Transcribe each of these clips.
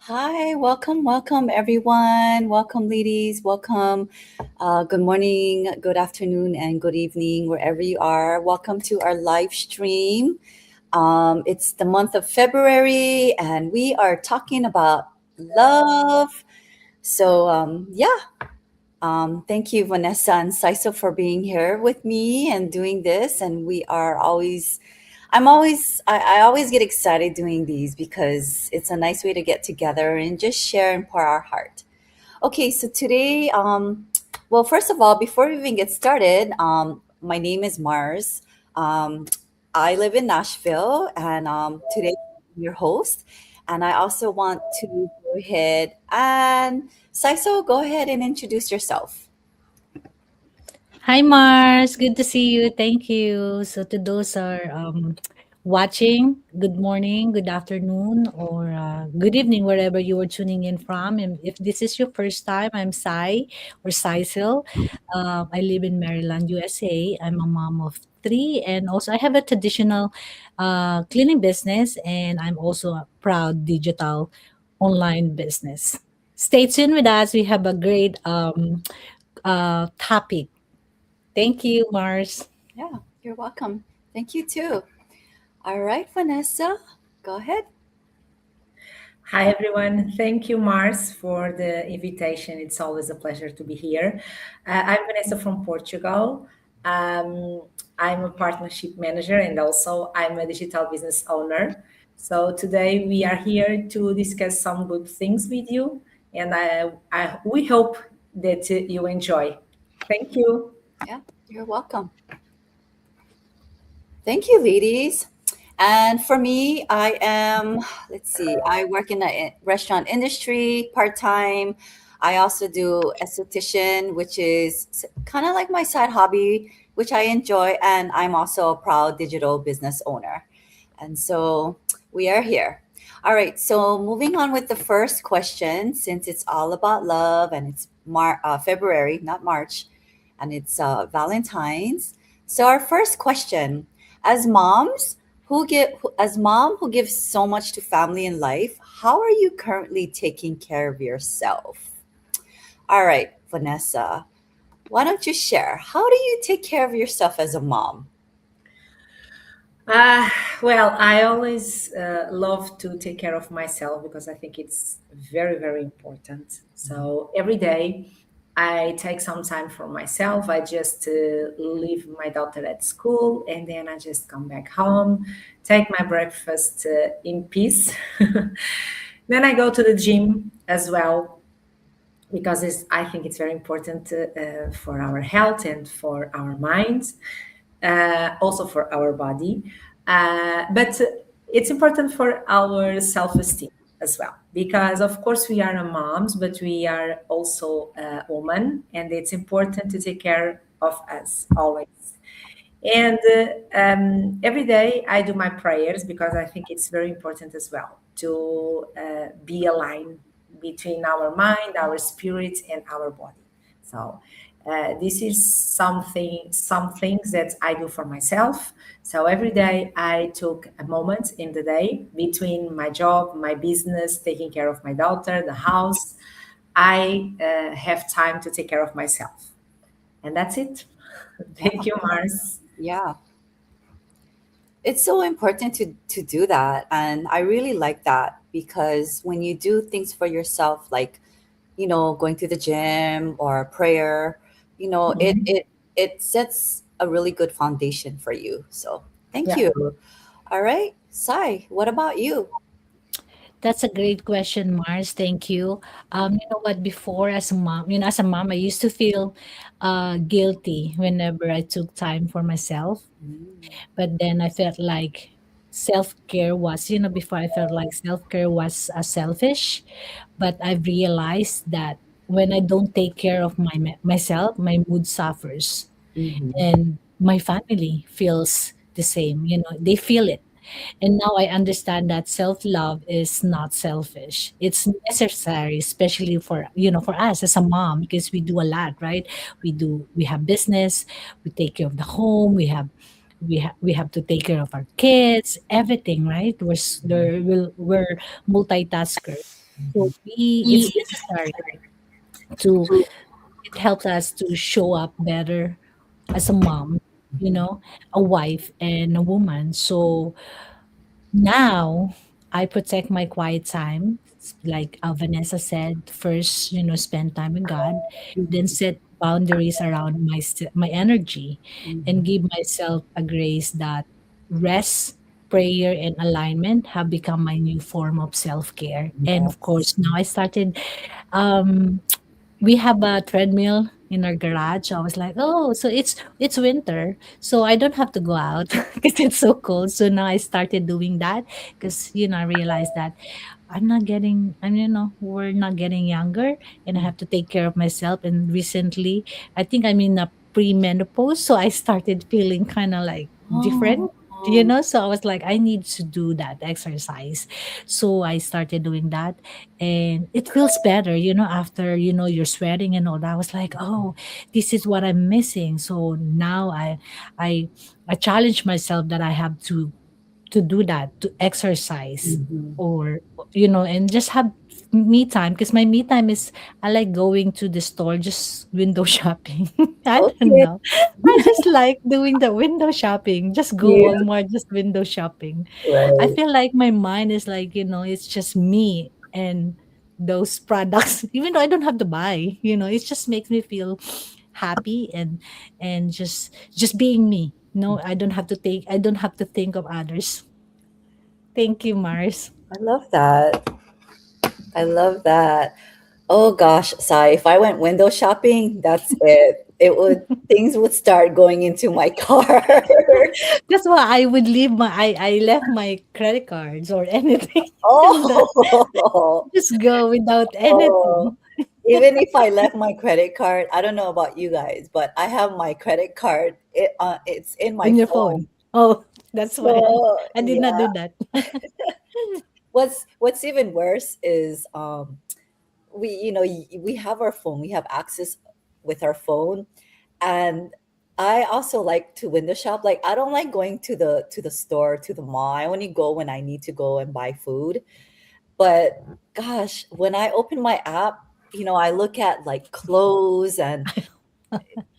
Hi, welcome everyone. Welcome, ladies. Welcome. Good morning, good afternoon, and good evening, wherever you are. Welcome to our live stream. It's the month of February, and we are talking about love. Thank you, Vanessa and Saiso, for being here with me and doing this. And we are always I always get excited doing these because it's a nice way to get together and just share and pour our heart. Okay, so today, well, first of all, before we even get started, my name is Mars. Um, I live in Nashville, and today I'm your host. And I also want to go ahead and Saiso, go ahead and introduce yourself. Hi Mars, good to see you. Thank you. So to those are watching, good morning, good afternoon, or good evening wherever you are tuning in from. And if this is your first time, I'm Sai or Saisil. I live in Maryland, USA. I'm a mom of three, and also I have a traditional cleaning business, and I'm also a proud digital online business. Stay tuned with us. We have a great topic. Thank you, Mars. Yeah, you're welcome. Thank you too. All right, Vanessa, go ahead. Hi, everyone. Thank you, Mars, for the invitation. It's always a pleasure to be here. I'm Vanessa from Portugal. Um, I'm a partnership manager and also I'm a digital business owner. So today we are here to discuss some good things with you, and we hope that you enjoy. Thank you. Yeah, you're welcome. Thank you, ladies. And for me, let's see, I work in the restaurant industry part time. I also do esthetician, which is kind of like my side hobby, which I enjoy. And I'm also a proud digital business owner. And so we are here. All right. So moving on with the first question, since it's all about love and it's February, not March, and it's Valentine's. So our first question, as moms as mom who gives so much to family and life, how are you currently taking care of yourself? All right, Vanessa, why don't you share? How do you take care of yourself as a mom? Uh, well, I always love to take care of myself because I think it's very, very important. So every day I take some time for myself. I just leave my daughter at school and then I just come back home, take my breakfast in peace. Then I go to the gym as well because I think it's very important for our health and for our minds, also for our body. But it's important for our self esteem as well, because of course we are a moms, but we are also a woman, and it's important to take care of us always. And every day I do my prayers because I think it's very important as well to be aligned between our mind, our spirit, and our body. So this is some things that I do for myself. So every day I took a moment in the day between my job, my business, taking care of my daughter, the house. I have time to take care of myself, and that's it. Thank you, Mars. Yeah, it's so important to do that, and I really like that because when you do things for yourself, like going to the gym or prayer, it Mhm. it sets a really good foundation for you. So thank Yeah. you. All right, Sai, what about you? That's a great question, Mars. Thank you. You know what? Before, as a mom, I used to feel guilty whenever I took time for myself. Mm, But then I felt like self care was, before I felt like self care was selfish. But I've realized that when I don't take care of myself, my mood suffers, mhm. and my family feels the same. They feel it. And now I understand that self-love is not selfish. It's necessary, especially for us as a mom, because we do a lot, right? We have business, we take care of the home, we have to take care of our kids, everything, right? We're multitaskers. So we it's necessary to it helps us to show up better as a mom, you know, a wife and a woman. So now I protect my quiet time. Like Vanessa said, first, spend time with God, then set boundaries around my energy and give myself a grace that rest, prayer, and alignment have become my new form of self care. And of course, now I started um we have a treadmill in our garage. So I was like, oh, so it's winter, so I don't have to go out because it's so cold. So now I started doing that because I realized that we're not getting younger, and I have to take care of myself. And recently, I think I'm in a premenopause, so I started feeling kind of like different. Oh, So I was like, I need to do that exercise. So I started doing that, and it feels better, after you're sweating and all that. I was like, oh, this is what I'm missing. So now I I challenge myself that I have to do that, to exercise, mhm. or and just have me time, because my me time is, I like going to the store, just window shopping. I don't Okay. know, I just like doing the window shopping, just go Yeah. Walmart, just window shopping. I Right. feel like my mind is like, it's just me and those products. Even though I don't have to buy, it just makes me feel happy, and just being me. No, I don't have to think of others. Thank you, Mars. I love that. I love that. Oh gosh, Sai, if I went window shopping, that's it. Things would start going into my car. That's why I would leave I left my credit cards or anything and Oh, just go without oh. anything Even if I left my credit card, I don't know about you guys, but I have my credit card. It's in my on your phone. phone. Oh, that's why So I did not yeah, do that. what's even worse is we have our phone. We have access with our phone, and I also like to window shop. Like I don't like going to the store, to the mall. I only go when I need to go and buy food. But gosh, when I open my app, I look at like clothes, and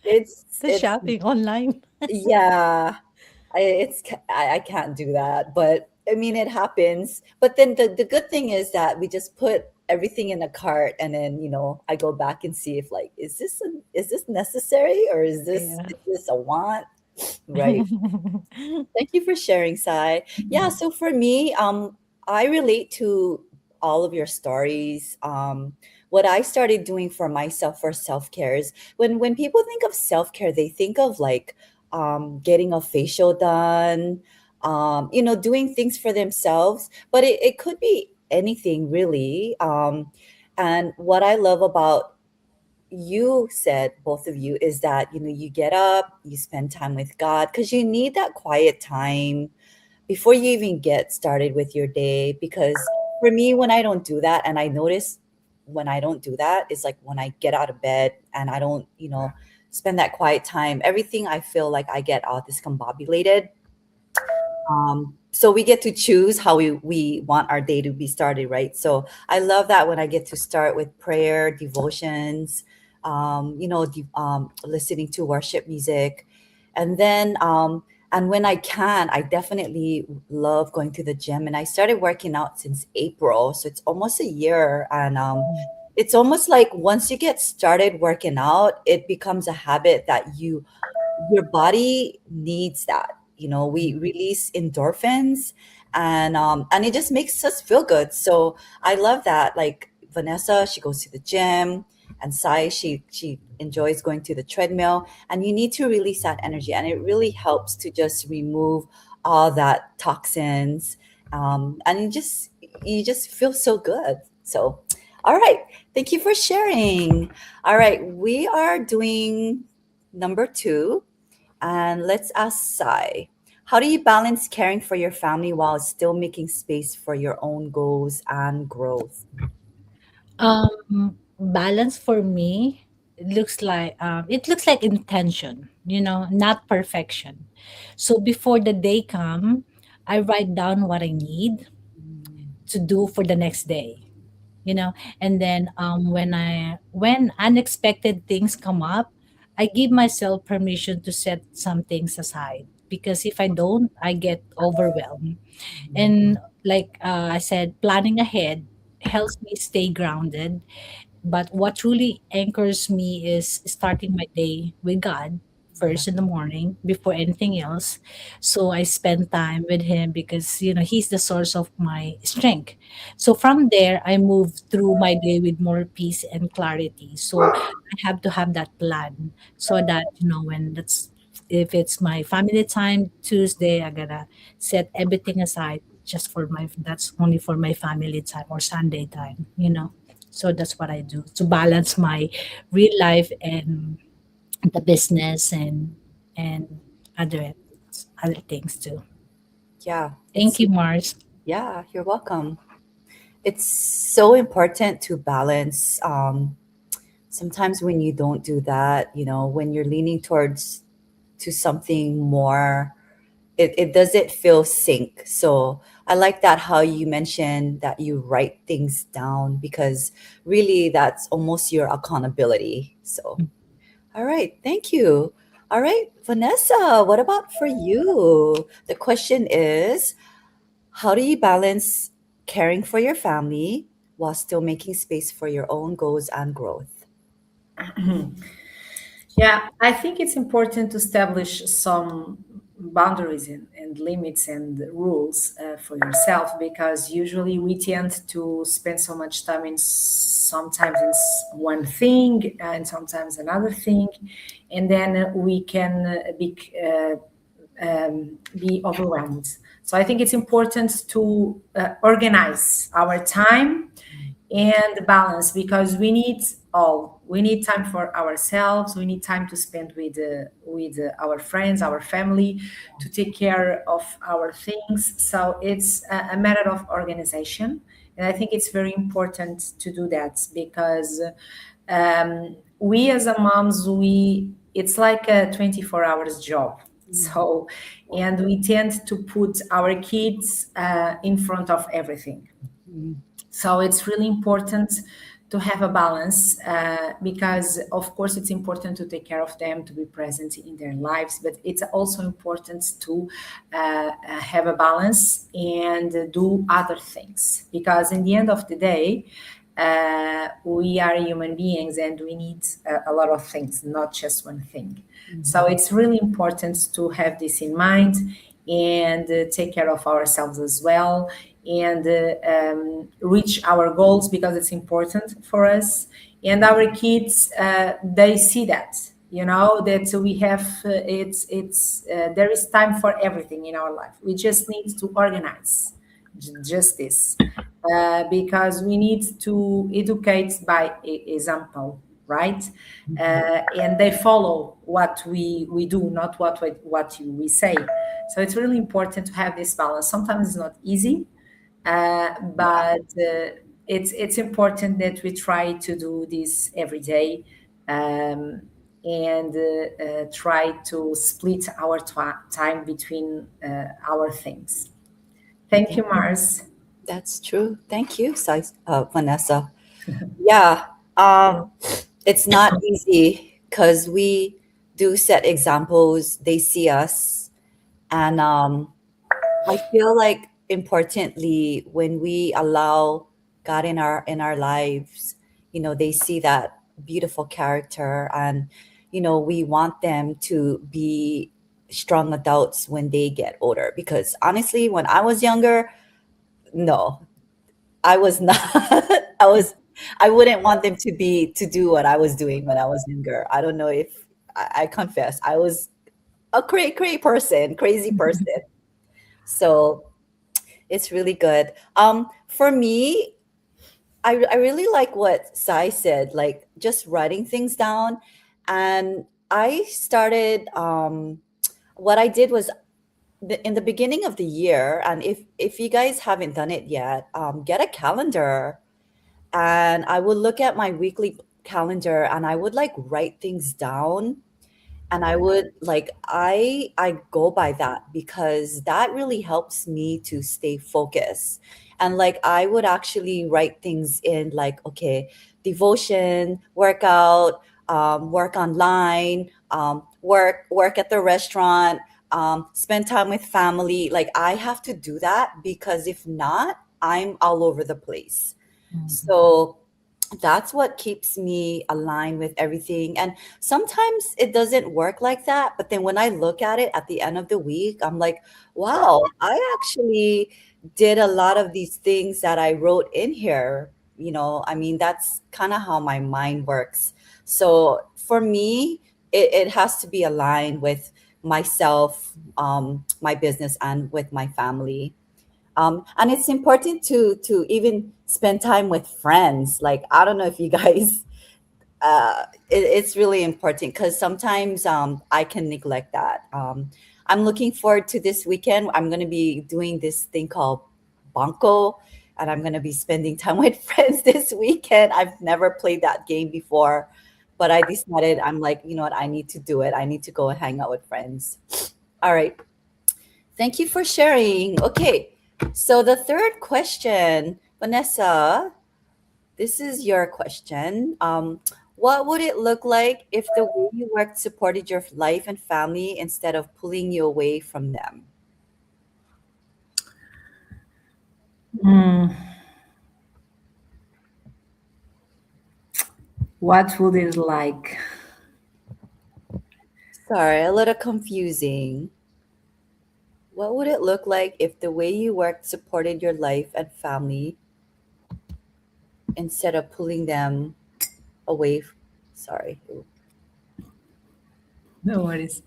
The it's shopping online. yeah, I can't do that. But I mean, it happens. But then the good thing is that we just put everything in a cart, and then I go back and see if like is this necessary, or is this Yeah. is this a want? Right. Thank you for sharing, Sai. Yeah, so for me, I relate to all of your stories. What I started doing for myself for self-care is when people think of self-care, they think of like getting a facial done, doing things for themselves, but it could be anything really. And what I love about you said, both of you, is that you get up, you spend time with God, because you need that quiet time before you even get started with your day. Because for me, when I don't do that, and I notice when I don't do that is like when I get out of bed and I don't spend that quiet time, everything I feel like I get all discombobulated. So we get to choose how we want our day to be started, right? So I love that when I get to start with prayer, devotions, listening to worship music, and then and when I can, I definitely love going to the gym. And I started working out since April, so it's almost a year. And it's almost like once you get started working out, it becomes a habit that your body needs that. We release endorphins, and it just makes us feel good. So I love that. Like Vanessa, she goes to the gym, and Sai, she enjoys going to the treadmill, and you need to release that energy, and it really helps to just remove all that toxins, and you just feel so good. So all right, thank you for sharing. All right, we are doing number two, and let's ask Sai, how do you balance caring for your family while still making space for your own goals and growth? Balance for me, it looks like intention, not perfection. So before the day come, I write down what I need Mm, to do for the next day. you know. And then when unexpected things come up, I give myself permission to set some things aside, because if I don't, I get overwhelmed. And like I said, planning ahead helps me stay grounded. But what truly anchors me is starting my day with God first in the morning before anything else. So I spend time with Him because, He's the source of my strength. So from there, I move through my day with more peace and clarity. So I have to have that plan so that, when if it's my family time Tuesday, I gotta set everything aside just for that's only for my family time, or Sunday time. So that's what I do to balance my real life and the business and other other things too. Yeah, Thank you, Mars. yeah, you're welcome. It's so important to balance. Sometimes when you don't do that, when you're leaning towards to something more, it doesn't feel sync. So I like that how you mentioned that you write things down, because really that's almost your accountability. So all right, thank you. All right, Vanessa, what about for you? The question is, how do you balance caring for your family while still making space for your own goals and growth? Yeah, I think it's important to establish some boundaries and limits and rules for yourself, because usually we tend to spend so much time in sometimes in one thing and sometimes another thing, and then we can be overwhelmed. So I think it's important to organize our time and balance, because we need time for ourselves, we need time to spend with our friends, our family, to take care of our things. So it's a matter of organization, and I think it's very important to do that, because we as a moms, we it's like a 24 hours job. So, and we tend to put our kids in front of everything. Mm, So it's really important to have a balance, because of course it's important to take care of them, to be present in their lives, but it's also important to have a balance and do other things, because in the end of the day, we are human beings and we need a lot of things, not just one thing. So it's really important to have this in mind and take care of ourselves as well, and reach our goals, because it's important for us. And our kids, they see that, that we have there is time for everything in our life. We just need to organize just this, because we need to educate by example, right? And they follow what we do, not what we say. So it's really important to have this balance. Sometimes it's not easy, but it's important that we try to do this every day, um, and try to split our time between our things. Thank yeah, you, Mars. that's true. Thank you, Vanessa. Yeah, it's not easy because we do set examples. They see us, and I feel like importantly, when we allow God in our lives, they see that beautiful character, and we want them to be strong adults when they get older. Because honestly, when I was younger, no, I was not. I was. I wouldn't want them to do what I was doing when I was younger. I don't know if I confess I was a crazy person. So it's really good. For me, I really like what Sai said, like just writing things down. And I started, what I did was in the beginning of the year, and if you guys haven't done it yet, get a calendar, and I would look at my weekly calendar and I would like write things down, and I would like I go by that because that really helps me to stay focused. And like I would actually write things in like, okay, devotion, workout, work online, work at the restaurant, spend time with family. Like I have to do that because if not, I'm all over the place. Mhm. So that's what keeps me aligned with everything. And sometimes it doesn't work like that. But then when I look at it at the end of the week, I'm like, wow, I actually did a lot of these things that I wrote in here. I mean, that's kind of how my mind works. So for me, it has to be aligned with myself, my business, and with my family. And it's important to even spend time with friends. Like I don't know if you guys it's really important because sometimes I can neglect that. I'm looking forward to this weekend. I'm going to be doing this thing called banco, and I'm going to be spending time with friends this weekend. I've never played that game before, but I decided, I'm like, you know what, I need to do it. I need to go and hang out with friends. All right, thank you for sharing. Okay, so the third question, Vanessa, this is your question. What would it look like if the way you worked supported your life and family instead of pulling you away from them? Mm, what would it like? Sorry, a little confusing. What would it look like if the way you worked supported your life and family instead of pulling them away? Sorry. No worries.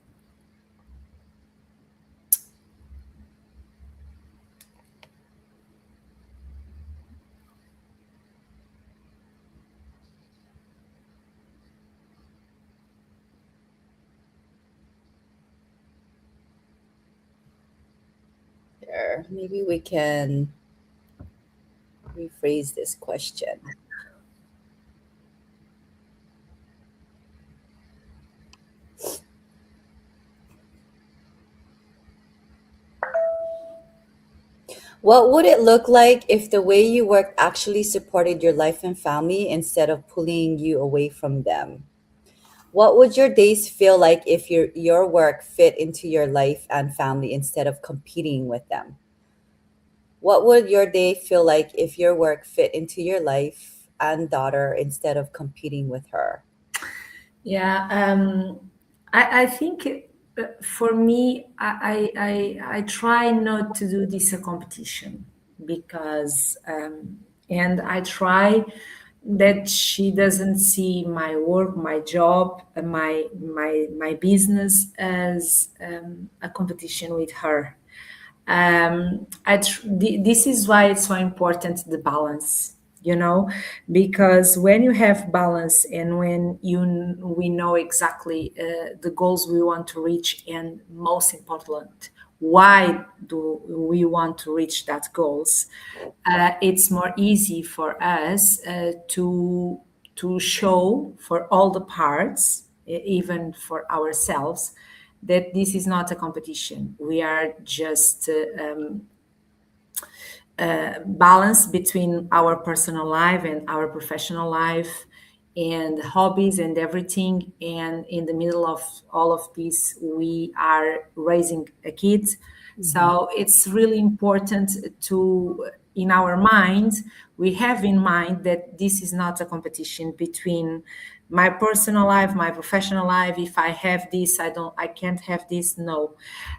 There. Maybe we can rephrase this question. What would it look like if the way you worked actually supported your life and family instead of pulling you away from them? What would your days feel like if your work fit into your life and family instead of competing with them? What would your day feel like if your work fit into your life and daughter instead of competing with her? Yeah, I think for me, I try not to do this a competition because, and I try that she doesn't see my work, my job, my business as a competition with her. This is why it's so important, the balance, you know, because when you have balance and when we know exactly the goals we want to reach, and most important, why do we want to reach that goals, it's more easy for us to show for all the parts, even for ourselves, that this is not a competition. We are just balance between our personal life and our professional life and hobbies and everything. And in the middle of all of this, we are raising a kid. Mhm. So it's really important to, in our minds, we have in mind that this is not a competition between my personal life, my professional life. If I have this, I can't have this. No.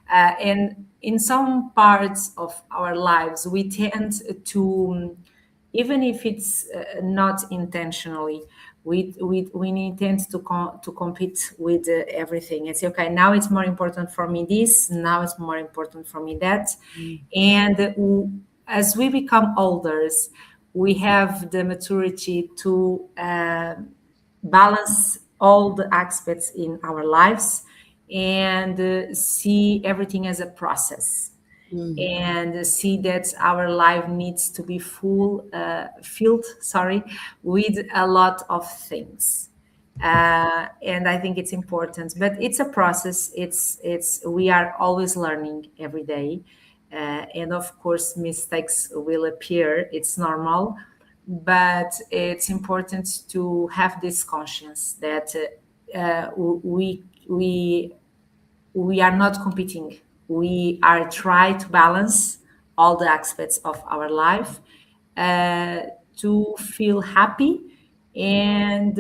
And in some parts of our lives, we tend to, even if it's not intentionally, we intend to compete with everything and say, okay, now it's more important for me this, now it's more important for me that. Mm. And as we become older, we have the maturity to balance all the aspects in our lives and see everything as a process, Mm. and see that our life needs to be filled, sorry, with a lot of things. And I think it's important, but it's a process. It's we are always learning every day. And of course, mistakes will appear, it's normal, but it's important to have this conscience that we are not competing. We are trying to balance all the aspects of our life uh, to feel happy and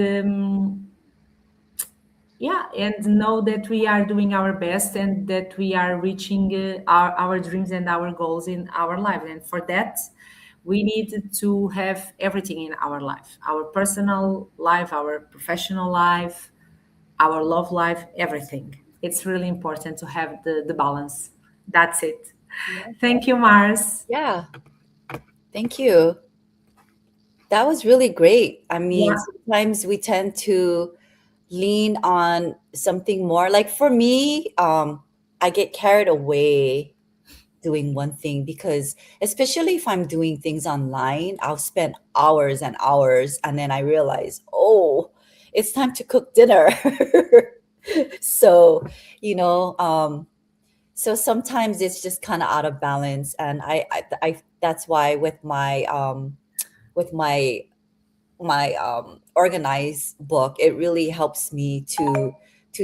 yeah, and know that we are doing our best and that we are reaching our dreams and our goals in our life. And for that, we need to have everything in our life, our personal life, our professional life, our love life, everything. It's really important to have the balance. That's it. Thank you, Mars. Yeah, thank you. That was really great. I mean, Yeah. sometimes we tend to lean on something more. Like for me, I get carried away doing one thing because especially if I'm doing things online, I'll spend hours and hours and then I realize, oh, it's time to cook dinner. So, you know, so sometimes it's just kind of out of balance and I that's why with my organized book, it really helps me to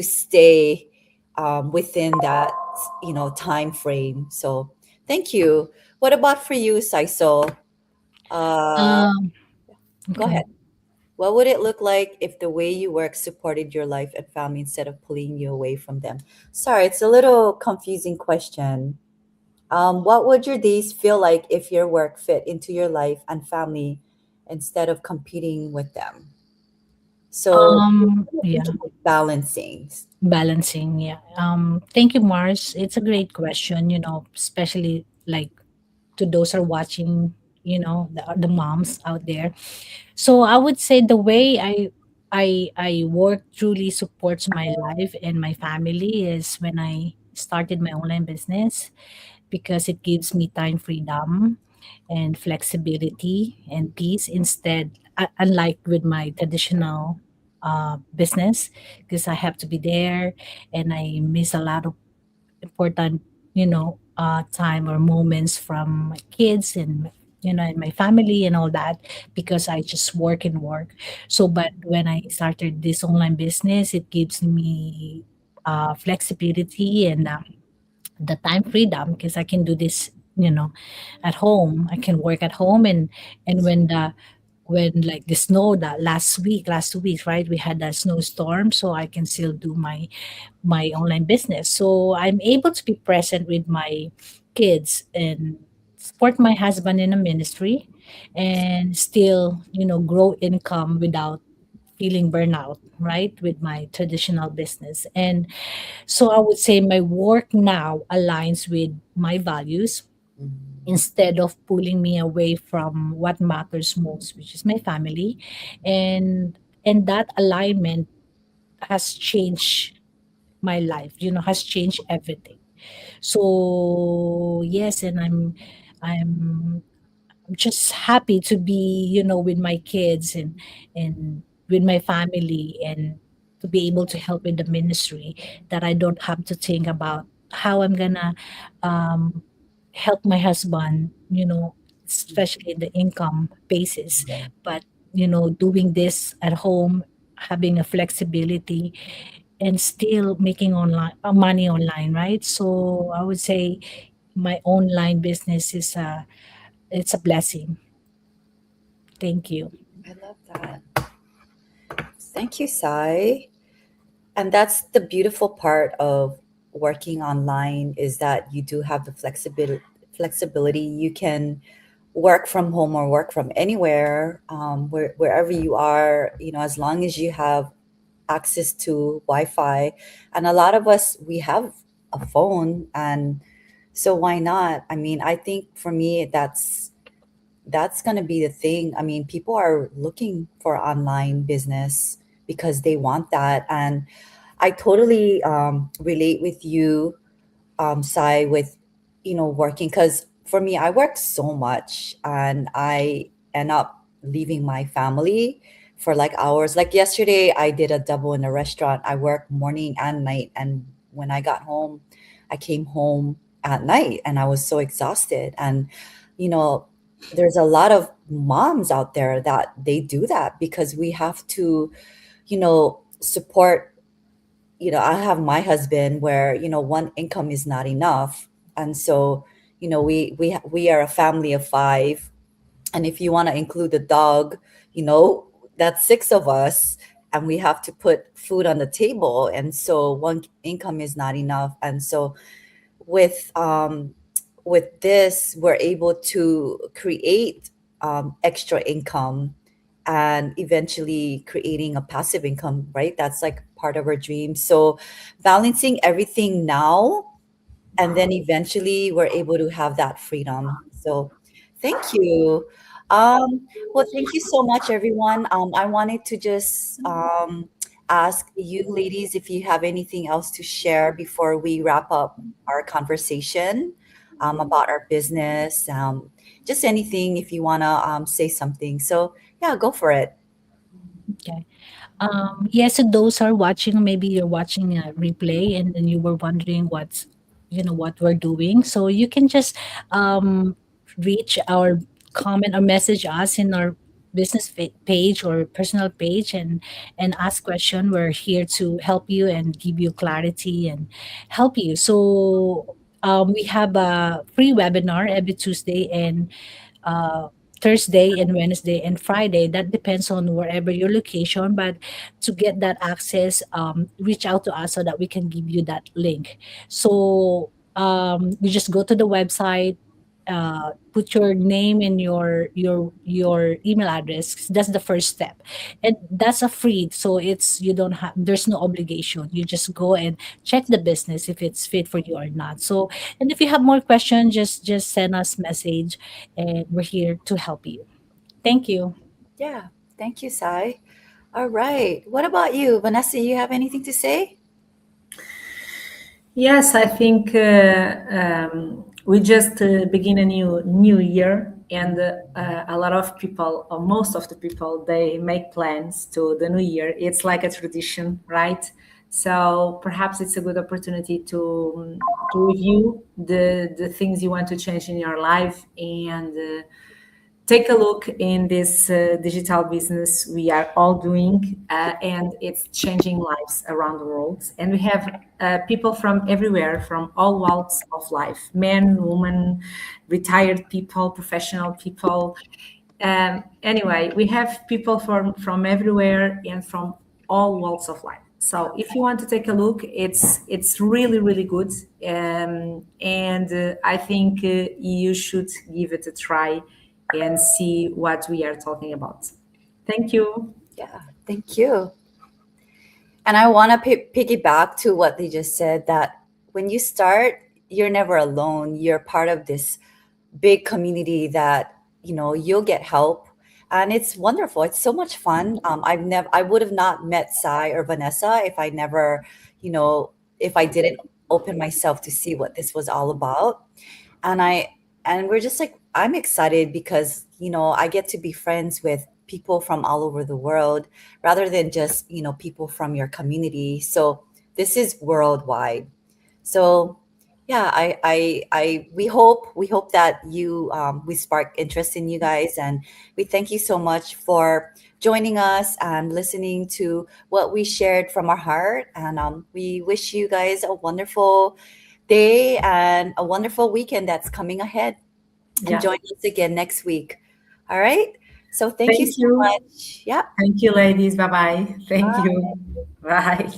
stay within that time frame. So thank you. What about for you, Saiso? Uh, Um, Go okay. ahead. What would it look like if the way you work supported your life and family instead of pulling you away from them? Sorry, it's a little confusing question. What would your days feel like if your work fit into your life and family instead of competing with them? So Yeah, balancing. balancing. Yeah. Thank you, Mars. It's a great question. Especially like to those who are watching. The moms out there. So I would say the way I work truly supports my life and my family is when I started my online business because it gives me time freedom and flexibility and peace instead unlike with my traditional business because I have to be there and I miss a lot of important time or moments from my kids and and my family and all that because I just work and work. So but when I started this online business it gives me flexibility and the time freedom because I can do this at home. I can work at home and when like the snow that last 2 weeks, right, we had a snowstorm, so I can still do my online business. So I'm able to be present with my kids and support my husband in a ministry and still, grow income without feeling burnout, right, with my traditional business. And so I would say my work now aligns with my values instead of pulling me away from what matters most, which is my family. And that alignment has changed my life, has changed everything. So yes, and I'm just happy to be, with my kids and with my family and to be able to help in the ministry that I don't have to think about how I'm gonna um, help my husband, especially in the income basis. But doing this at home, having a flexibility and still making online money online, right? So I would say my online business is it's a blessing. Thank you. I love that. Thank you, Sai. And that's the beautiful part of working online is that you do have the flexibility. You can work from home or work from anywhere, wherever you are, as long as you have access to Wi-Fi. And a lot of us, we have a phone, and so why not? I mean, I think for me, that's going to be the thing. I mean, people are looking for online business because they want that. And I totally relate with you, Sai, with, working. Because for me, I work so much and I end up leaving my family for like hours. Like yesterday, I did a double in a restaurant. I work morning and night. And when I got home, I came home at night, and I was so exhausted. And you know, there's a lot of moms out there that they do that because we have to, support. I have my husband where, one income is not enough. And so, we are a family of five. And if you want to include the dog, you know, that's six of us, and we have to put food on the table. And so one income is not enough. And so with this, we're able to create extra income and eventually creating a passive income, right? That's like part of our dream. So balancing everything now, and then eventually we're able to have that freedom. So thank you. Well, thank you so much, everyone. I wanted to just ask you ladies if you have anything else to share before we wrap up our conversation about our business. Just anything if you want to say something. So yeah, go for it. Okay. Yes, so those are watching, maybe you're watching a replay and then you were wondering what we're doing. So you can just um, reach our comment or message us in our business page or personal page and ask question. We're here to help you and give you clarity and help you. So we have a free webinar every Tuesday and uh, Thursday and Wednesday and Friday. That depends on wherever your location. But to get that access, reach out to us so that we can give you that link. So you just go to the website, put your name and your email address. That's the first step, and that's a free. So it's you don't have there's no obligation. You just go and check the business if it's fit for you or not. So and if you have more questions, just send us message and we're here to help you. Thank you. Yeah, thank you, Sai. All right. What about you, Vanessa? You have anything to say? Yes, I think we just begin a new year, and a lot of people, or most of the people, they make plans to the new year. It's like a tradition, right? So perhaps it's a good opportunity to review the things you want to change in your life and take a look in this digital business we are all doing, and it's changing lives around the world. And we have people from everywhere, from all walks of life: men, women, retired people, professional people. Anyway, we have people from everywhere and from all walks of life. So if you want to take a look, it's really really good, and I think you should give it a try and see what we are talking about. Thank you. Yeah, thank you. And I want to piggyback to what they just said, that when you start, you're never alone. You're part of this big community that, you'll get help. And it's wonderful. It's so much fun. I would have not met Sai or Vanessa if I never, if I didn't open myself to see what this was all about. And we're just like, I'm excited because, I get to be friends with people from all over the world rather than just, people from your community. So this is worldwide. So yeah, we hope that we spark interest in you guys, and we thank you so much for joining us and listening to what we shared from our heart. And we wish you guys a wonderful day and a wonderful weekend that's coming ahead. And Yeah. join us again next week. All right. So thank you Thank so you. much. Yeah. Thank you, ladies. Bye bye. Thank you. Bye.